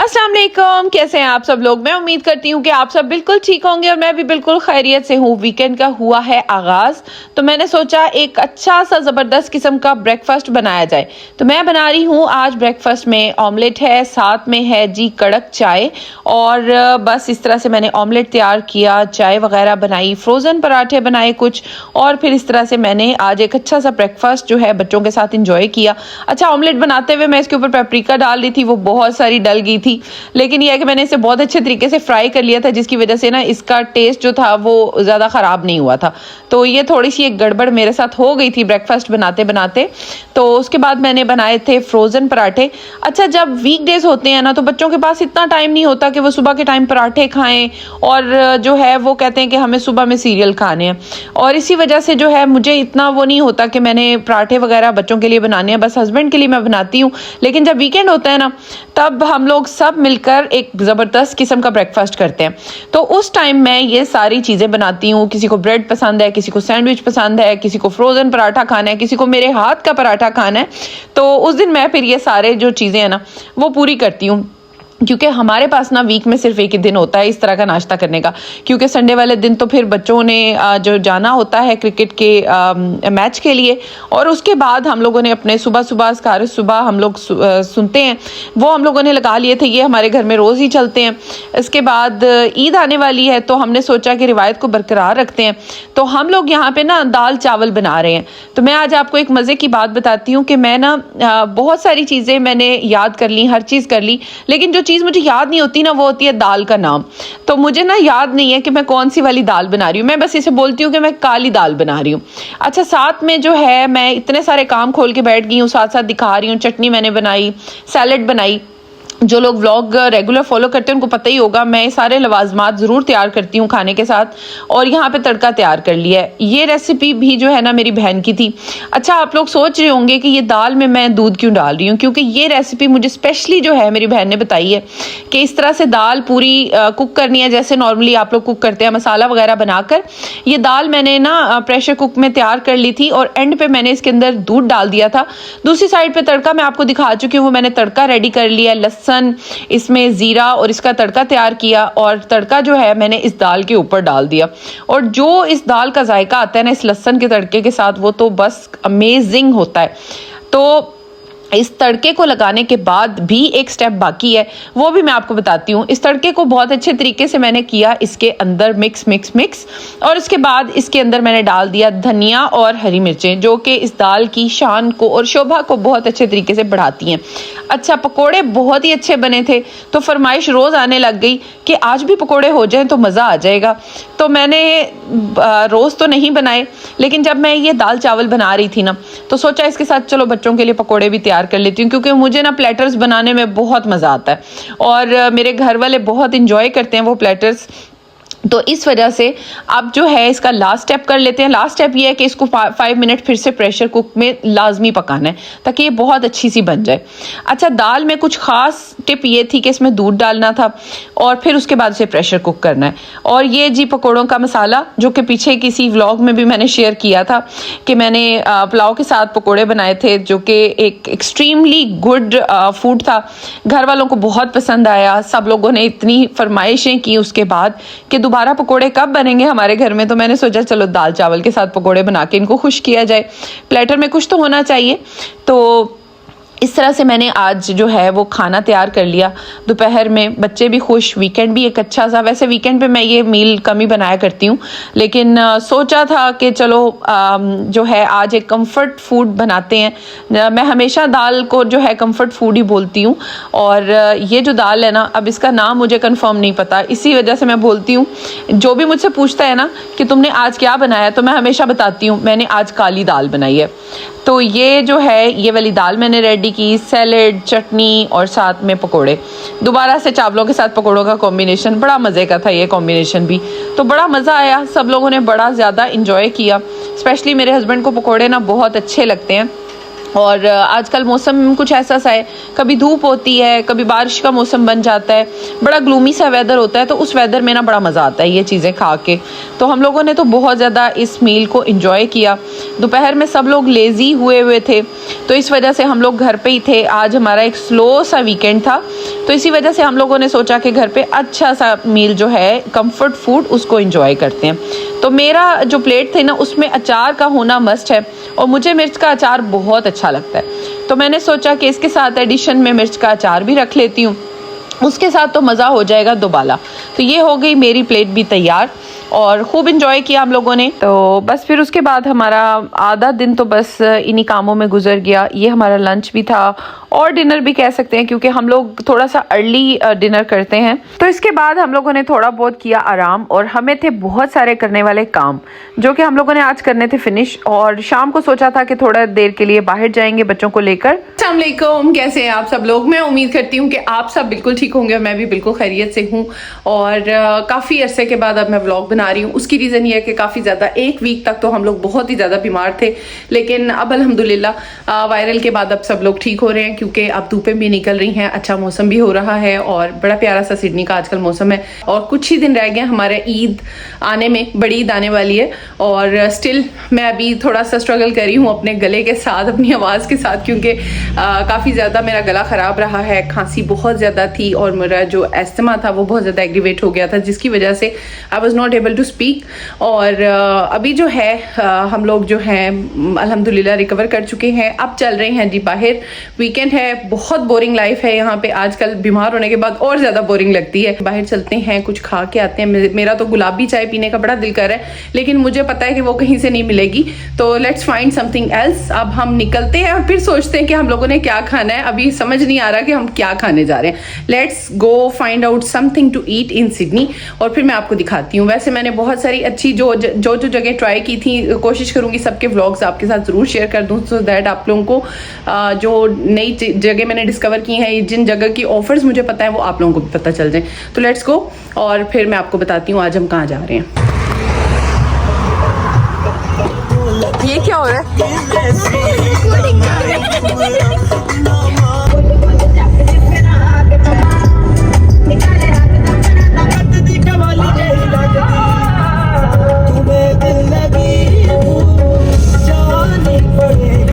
अस्सलाम वालेकुम, कैसे हैं आप सब लोग। मैं उम्मीद करती हूँ कि आप सब बिल्कुल ठीक होंगे और मैं भी बिल्कुल खैरियत से हूँ। वीकेंड का हुआ है आगाज़, तो मैंने सोचा एक अच्छा सा ज़बरदस्त किस्म का ब्रेकफास्ट बनाया जाए। तो मैं बना रही हूँ आज ब्रेकफास्ट में ऑमलेट है, साथ में है जी कड़क चाय। और बस इस तरह से मैंने ऑमलेट तैयार किया, चाय वगैरह बनाई, फ्रोज़न पराठे बनाए कुछ, और फिर इस तरह से मैंने आज एक अच्छा सा ब्रेकफास्ट जो है बच्चों के साथ इंजॉय किया। अच्छा, ऑमलेट बनाते हुए मैं इसके ऊपर पेपरिका डाल रही थी, वो बहुत सारी डल गई थी, लेकिन यह है कि मैंने इसे बहुत अच्छे तरीके से फ्राई कर लिया था, जिसकी वजह से ना इसका टेस्ट जो था वो ज़्यादा ख़राब नहीं हुआ था। तो ये थोड़ी सी एक गड़बड़ मेरे साथ हो गई थी ब्रेकफास्ट बनाते बनाते। तो उसके बाद मैंने बनाए थे फ्रोज़न पराठे। अच्छा, जब वीकडेज होते हैं ना तो बच्चों के पास इतना टाइम नहीं होता कि वो सुबह के टाइम पराठे खाएं, और जो है वो कहते हैं कि हमें सुबह में सीरियल खाने हैं, और इसी वजह से जो है मुझे इतना वो नहीं होता कि मैंने पराठे वगैरह बच्चों के लिए बनाने हैं। बस हस्बैंड के लिए मैं बनाती हूँ, लेकिन जब वीकेंड होता है ना तब हम लोग सब मिलकर एक ज़बरदस्त किस्म का ब्रेकफास्ट करते हैं। तो उस टाइम मैं ये सारी चीज़ें बनाती हूँ। किसी को ब्रेड पसंद है, किसी को सैंडविच पसंद है, किसी को फ्रोज़न पराठा खाना है, किसी को मेरे हाथ का पराठा खाना है। तो उस दिन मैं फिर ये सारे जो चीज़ें हैं ना वो पूरी करती हूँ, क्योंकि हमारे पास ना वीक में सिर्फ एक ही दिन होता है इस तरह का नाश्ता करने का, क्योंकि संडे वाले दिन तो फिर बच्चों ने जो जाना होता है क्रिकेट के मैच के लिए, और उसके बाद हम लोगों ने अपने सुबह हम लोग सुनते हैं, वो हम लोगों ने लगा लिए थे। ये हमारे घर में रोज़ ही चलते हैं। इसके बाद ईद आने वाली है, तो हमने सोचा कि रिवायत को बरकरार रखते हैं, तो हम लोग यहाँ पे ना दाल चावल बना रहे हैं। तो मैं आज आपको एक मज़े की बात बताती हूँ कि मैं ना बहुत सारी चीज़ें मैंने याद कर ली, हर चीज़ कर ली, लेकिन जो चीज़ मुझे याद नहीं होती ना वो होती है दाल का नाम। तो मुझे ना याद नहीं है कि मैं कौन सी वाली दाल बना रही हूँ, मैं बस इसे बोलती हूँ कि मैं काली दाल बना रही हूँ। अच्छा, साथ में जो है मैं इतने सारे काम खोल के बैठ गई हूँ, साथ साथ दिखा रही हूँ। चटनी मैंने बनाई, सैलेड बनाई। जो लोग व्लॉग रेगुलर फॉलो करते हैं उनको पता ही होगा, मैं सारे लवाजमात ज़रूर तैयार करती हूँ खाने के साथ। और यहाँ पे तड़का तैयार कर लिया है। ये रेसिपी भी जो है ना मेरी बहन की थी। अच्छा, आप लोग सोच रहे होंगे कि ये दाल में मैं दूध क्यों डाल रही हूँ, क्योंकि ये रेसिपी मुझे स्पेशली जो है मेरी बहन ने बताई है कि इस तरह से दाल पूरी कुक करनी है, जैसे नॉर्मली आप लोग कुक करते हैं मसाला वगैरह बनाकर। ये दाल मैंने ना प्रेशर कुक में तैयार कर ली थी, और एंड पे मैंने इसके अंदर दूध डाल दिया था। दूसरी साइड पे तड़का मैं आपको दिखा चुकी हूँ, वो मैंने तड़का रेडी कर लिया, लहसुन, इसमें जीरा और इसका तड़का तैयार किया, और तड़का जो है मैंने इस दाल के ऊपर डाल दिया। और जो इस दाल का जायका आता है ना इस लहसुन के तड़के के साथ, वो तो बस अमेजिंग होता है। तो इस तड़के को लगाने के बाद भी एक स्टेप बाकी है, वो भी मैं आपको बताती हूँ। इस तड़के को बहुत अच्छे तरीके से मैंने किया इसके अंदर मिक्स, और उसके बाद इसके अंदर मैंने डाल दिया धनिया और हरी मिर्चें, जो कि इस दाल की शान को और शोभा को बहुत अच्छे तरीके से बढ़ाती हैं। अच्छा, पकोड़े बहुत ही अच्छे बने थे, तो फरमाइश रोज़ आने लग गई कि आज भी पकोड़े हो जाएं तो मज़ा आ जाएगा। तो मैंने रोज़ तो नहीं बनाए, लेकिन जब मैं ये दाल चावल बना रही थी ना तो सोचा इसके साथ चलो बच्चों के लिए पकोड़े भी तैयार कर लेती हूँ, क्योंकि मुझे ना प्लेटर्स बनाने में बहुत मज़ा आता है, और मेरे घर वाले बहुत इंजॉय करते हैं वो प्लेटर्स। तो इस वजह से अब जो है इसका लास्ट स्टेप कर लेते हैं। लास्ट स्टेप ये है कि इसको 5 मिनट फिर से प्रेशर कुक में लाजमी पकाना है, ताकि ये बहुत अच्छी सी बन जाए। अच्छा, दाल में कुछ ख़ास टिप ये थी कि इसमें दूध डालना था, और फिर उसके बाद उसे प्रेशर कुक करना है। और ये जी पकौड़ों का मसाला, जो कि पीछे किसी व्लॉग में भी मैंने शेयर किया था कि मैंने पुलाव के साथ पकौड़े बनाए थे, जो कि एक एक्सट्रीमली गुड फूड था। घर वालों को बहुत पसंद आया, सब लोगों ने इतनी फरमाइशें की उसके बाद कि दोबारा पकोड़े कब बनेंगे हमारे घर में। तो मैंने सोचा चलो दाल चावल के साथ पकोड़े बना के इनको खुश किया जाए, प्लेटर में कुछ तो होना चाहिए। तो इस तरह से मैंने आज जो है वो खाना तैयार कर लिया दोपहर में। बच्चे भी खुश, वीकेंड भी एक अच्छा सा। वैसे वीकेंड पे मैं ये मील कम ही बनाया करती हूँ, लेकिन सोचा था कि चलो जो है आज एक कंफर्ट फूड बनाते हैं। मैं हमेशा दाल को जो है कंफर्ट फूड ही बोलती हूँ, और ये जो दाल है ना, अब इसका नाम मुझे कंफर्म नहीं पता, इसी वजह से मैं बोलती हूँ। जो भी मुझसे पूछता है ना कि तुमने आज क्या बनाया, तो मैं हमेशा बताती हूँ मैंने आज काली दाल बनाई है। तो ये जो है ये वाली दाल मैंने रेडी की, सैलेड, चटनी और साथ में पकोड़े। दोबारा से चावलों के साथ पकोड़ों का कॉम्बिनेशन बड़ा मज़े का था, ये कॉम्बिनेशन भी। तो बड़ा मज़ा आया, सब लोगों ने बड़ा ज़्यादा इंजॉय किया। स्पेशली मेरे हस्बैंड को पकोड़े ना बहुत अच्छे लगते हैं, और आजकल मौसम कुछ ऐसा सा है, कभी धूप होती है, कभी बारिश का मौसम बन जाता है, बड़ा ग्लूमी सा वेदर होता है। तो उस वेदर में ना बड़ा मज़ा आता है ये चीज़ें खा के। तो हम लोगों ने तो बहुत ज़्यादा इस मील को एंजॉय किया। दोपहर में सब लोग लेज़ी हुए थे, तो इस वजह से हम लोग घर पे ही थे। आज हमारा एक स्लो सा वीकेंड था, तो इसी वजह से हम लोगों ने सोचा कि घर पे अच्छा सा मील जो है कंफर्ट फूड उसको एंजॉय करते हैं। तो मेरा जो प्लेट थे ना उसमें अचार का होना मस्ट है, और मुझे मिर्च का अचार बहुत अच्छा लगता है। तो मैंने सोचा कि इसके साथ एडिशन में मिर्च का अचार भी रख लेती हूँ, उसके साथ तो मज़ा हो जाएगा दोबाला। तो ये हो गई मेरी प्लेट भी तैयार, और खूब इंजॉय किया हम लोगों ने। तो बस फिर उसके बाद हमारा आधा दिन तो बस इन्हीं कामों में गुजर गया। ये हमारा लंच भी था और डिनर भी कह सकते हैं, क्योंकि हम लोग थोड़ा सा अर्ली डिनर करते हैं। तो इसके बाद हम लोगों ने थोड़ा बहुत किया आराम, और हमें थे बहुत सारे करने वाले काम जो कि हम लोगों ने आज करने थे फिनिश। और शाम को सोचा था कि थोड़ा देर के लिए बाहर जाएंगे बच्चों को लेकर। अस्सलाम वालेकुम, कैसे हैं आप सब लोग? मैं उम्मीद करती हूँ कि आप सब बिल्कुल ठीक होंगे, मैं भी बिल्कुल खैरियत से हूँ। और काफ़ी अरसे के बाद अब मैं व्लॉग बना रही हूँ। उसकी रीज़न ये है कि काफ़ी ज़्यादा एक वीक तक तो हम लोग बहुत ही ज़्यादा बीमार थे, लेकिन अब अल्हम्दुलिल्लाह वायरल के बाद अब सब लोग ठीक हो रहे हैं, क्योंकि अब धूपें भी निकल रही हैं, अच्छा मौसम भी हो रहा है, और बड़ा प्यारा सा सिडनी का आजकल मौसम है। और कुछ ही दिन रह गए हमारे ईद आने में, बड़ी ईद आने वाली है। और स्टिल मैं अभी थोड़ा सा स्ट्रगल कर रही हूँ अपने गले के साथ, अपनी आवाज़ के साथ, क्योंकि काफ़ी ज़्यादा मेरा गला ख़राब रहा है, खांसी बहुत ज़्यादा थी, और मेरा जो एस्थमा था वो बहुत ज़्यादा एग्रीवेट हो गया था, जिसकी वजह से I was not able to speak. और अभी जो है हम लोग जो हैं अल्हम्दुलिल्लाह रिकवर कर चुके हैं। अब चल रहे हैं जी बाहर, वीकेंड है, बहुत बोरिंग लाइफ है यहाँ पे आजकल, बीमार होने के बाद और ज़्यादा बोरिंग लगती है। बाहर चलते हैं, कुछ खा के आते हैं। मेरा तो गुलाबी चाय पीने का बड़ा दिल कर रहा है, लेकिन मुझे पता है कि वो कहीं से नहीं मिलेगी, तो लेट्स फाइंड समथिंग एल्स। अब हम निकलते हैं और फिर सोचते हैं कि हम लोगों ने क्या खाना है। अभी समझ नहीं आ रहा कि हम क्या खाने जा रहे हैं। Let's go find out something to eat in Sydney, और फिर मैं आपको दिखाती हूँ। वैसे मैंने बहुत सारी अच्छी जो जगह ट्राई की थी, कोशिश करूँगी सबके व्लॉग्स आपके साथ ज़रूर शेयर कर दूँ, सो दैट आप लोगों को जो नई जगह मैंने डिस्कवर की हैं, जिन जगह की ऑफर्स मुझे पता है वो आप लोगों को भी पता चल जाए। तो लेट्स गो, और फिर मैं आपको बताती हूँ आज हम कहाँ जा रहे हैं। ये क्या हो रहा है?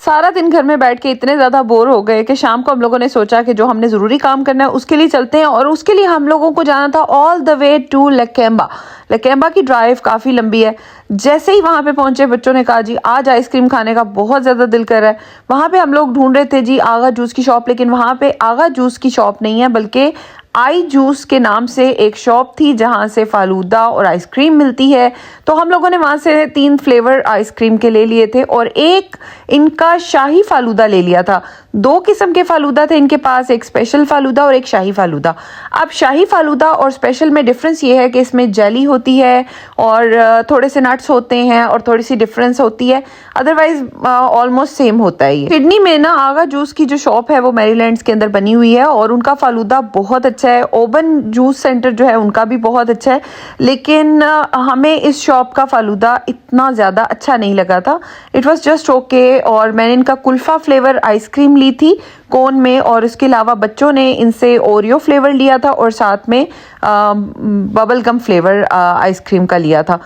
सारा दिन घर में बैठ के इतने ज़्यादा बोर हो गए कि शाम को हम लोगों ने सोचा कि जो हमने ज़रूरी काम करना है उसके लिए चलते हैं। और उसके लिए हम लोगों को जाना था ऑल द वे टू लकेम्बा। लकेम्बा की ड्राइव काफ़ी लंबी है। जैसे ही वहाँ पे पहुँचे, बच्चों ने कहा जी आज आइसक्रीम खाने का बहुत ज़्यादा दिल कर रहा है। वहाँ पे हम लोग ढूंढ रहे थे जी आगा जूस की शॉप, लेकिन वहाँ पे आगा जूस की शॉप नहीं है, बल्कि आई जूस के नाम से एक शॉप थी जहाँ से फालूदा और आइसक्रीम मिलती है। तो हम लोगों ने वहाँ से 3 फ्लेवर आइसक्रीम के ले लिए थे, और एक इनका शाही फालूदा ले लिया था। 2 किस्म के फालूदा थे इनके पास, एक स्पेशल फालूदा और एक शाही फालूदा। अब शाही फालूदा और स्पेशल में डिफरेंस ये है कि इसमें जेली होती है और थोड़े से नट्स होते हैं और थोड़ी सी डिफरेंस होती है, अदरवाइज ऑलमोस्ट सेम होता है। ये सिडनी में ना आगा जूस की जो शॉप है वो मैरीलैंड्स के अंदर बनी हुई है, और उनका फालूदा बहुत अच्छा है। ओबन जूस सेंटर जो है उनका भी बहुत अच्छा है, लेकिन हमें इस शॉप का फालूदा इतना ज़्यादा अच्छा नहीं लगा था। It was just okay. और मैंने इनका कुल्फ़ा फ्लेवर आइसक्रीम ली थी कोन में, और इसके अलावा बच्चों ने इनसे ओरियो फ्लेवर लिया था, और साथ में बबल गम फ्लेवर आइसक्रीम का लिया था,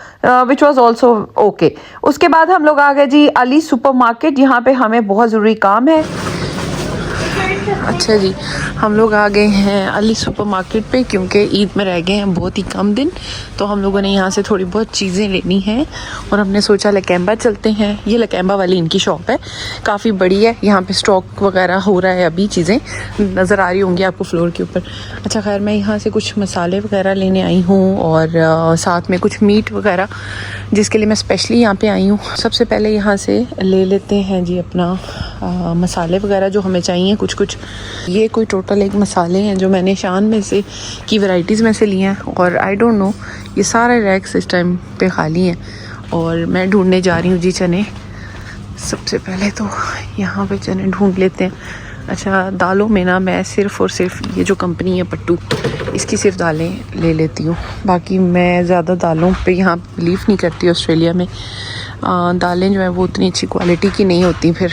विच वॉज ऑल्सो ओके। उसके बाद हम लोग आ गए जी अली सुपर मार्केट। यहाँ पे हमें बहुत ज़रूरी काम है। अच्छा जी, हम लोग आ गए हैं अली सुपर मार्केट पे, क्योंकि ईद में रह गए हैं बहुत ही कम दिन, तो हम लोगों ने यहाँ से थोड़ी बहुत चीज़ें लेनी हैं, और हमने सोचा लकेम्बा चलते हैं। ये लकेम्बा वाली इनकी शॉप है, काफ़ी बड़ी है। यहाँ पे स्टॉक वगैरह हो रहा है, अभी चीज़ें नज़र आ रही होंगी आपको फ्लोर के ऊपर। अच्छा खैर, मैं यहाँ से कुछ मसाले वगैरह लेने आई हूँ, और साथ में कुछ मीट वगैरह, जिसके लिए मैं स्पेशली यहाँ पर आई हूँ। सबसे पहले यहाँ से ले लेते हैं जी अपना मसाले वगैरह जो हमें चाहिए कुछ। ये कोई टोटल 1 मसाले हैं जो मैंने शान में से की वैरायटीज़ में से लिए हैं, और आई डोंट नो ये सारे रैक्स इस टाइम पे खाली हैं, और मैं ढूंढने जा रही हूँ जी चने। सबसे पहले तो यहाँ पे चने ढूंढ लेते हैं। अच्छा, दालों में ना मैं सिर्फ़ और सिर्फ ये जो कंपनी है पट्टू, इसकी सिर्फ दालें ले लेती हूँ। बाकी मैं ज़्यादा दालों पे यहाँ बिलीव नहीं करती। ऑस्ट्रेलिया में दालें जो है वो उतनी अच्छी क्वालिटी की नहीं होती फिर,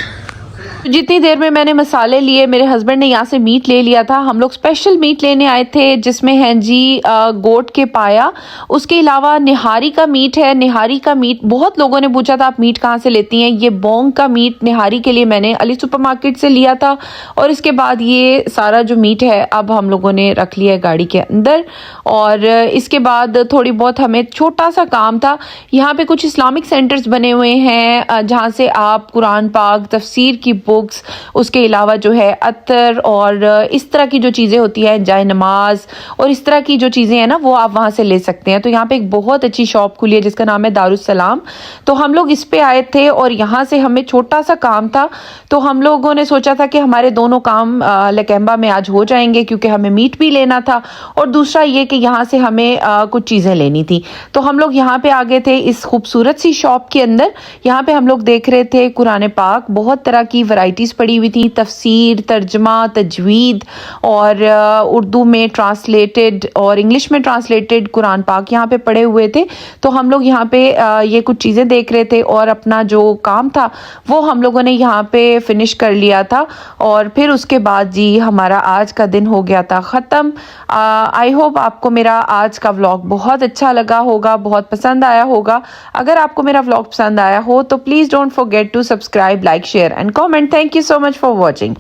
जितनी देर में मैंने मसाले लिए, मेरे हस्बैंड ने यहाँ से मीट ले लिया था। हम लोग स्पेशल मीट लेने आए थे जिसमें है जी गोट के पाया, उसके अलावा निहारी का मीट है। निहारी का मीट बहुत लोगों ने पूछा था आप मीट कहाँ से लेती हैं। ये बोंग का मीट निहारी के लिए मैंने अली सुपरमार्केट से लिया था। और इसके बाद ये सारा जो मीट है अब हम लोगों ने रख लिया है गाड़ी के अंदर। और इसके बाद थोड़ी बहुत हमें छोटा सा काम था। यहाँ पे कुछ इस्लामिक सेंटर्स बने हुए हैं जहाँ से आप कुरान पाक, तफसीर की बुक्स, उसके अलावा जो है अतर और इस तरह की जो चीज़ें होती हैं, जाए नमाज और इस तरह की जो चीज़ें हैं ना, वो आप वहाँ से ले सकते हैं। तो यहाँ पे एक बहुत अच्छी शॉप खुली है जिसका नाम है दारुस्सलाम। तो हम लोग इस पे आए थे और यहाँ से हमें छोटा सा काम था। तो हम लोगों ने सोचा था कि हमारे दोनों काम लकैम्बा में आज हो जाएंगे क्योंकि हमें मीट भी लेना था और दूसरा ये कि यहाँ से हमें कुछ चीज़ें लेनी थी। तो हम लोग यहाँ पे आ गए थे इस खूबसूरत सी शॉप के अंदर। यहाँ पे हम लोग देख रहे थे कुरान पाक, बहुत तरह की वैरायटीज़ पड़ी हुई थी, तफसीर, तर्जमा, तजवीद और उर्दू में ट्रांसलेटेड और इंग्लिश में ट्रांसलेटेड कुरान पाक यहाँ पे पड़े हुए थे। तो हम लोग यहाँ पे ये कुछ चीज़ें देख रहे थे और अपना जो काम था वो हम लोगों ने यहाँ पे फिनिश कर लिया था। और फिर उसके बाद जी हमारा आज का दिन हो गया था ख़त्म। आई होप आपको मेरा आज का व्लॉग बहुत अच्छा लगा होगा, बहुत पसंद आया होगा। अगर आपको मेरा व्लॉग पसंद आया हो तो please don't forget to subscribe, like, share and comment. Thank you so much for watching.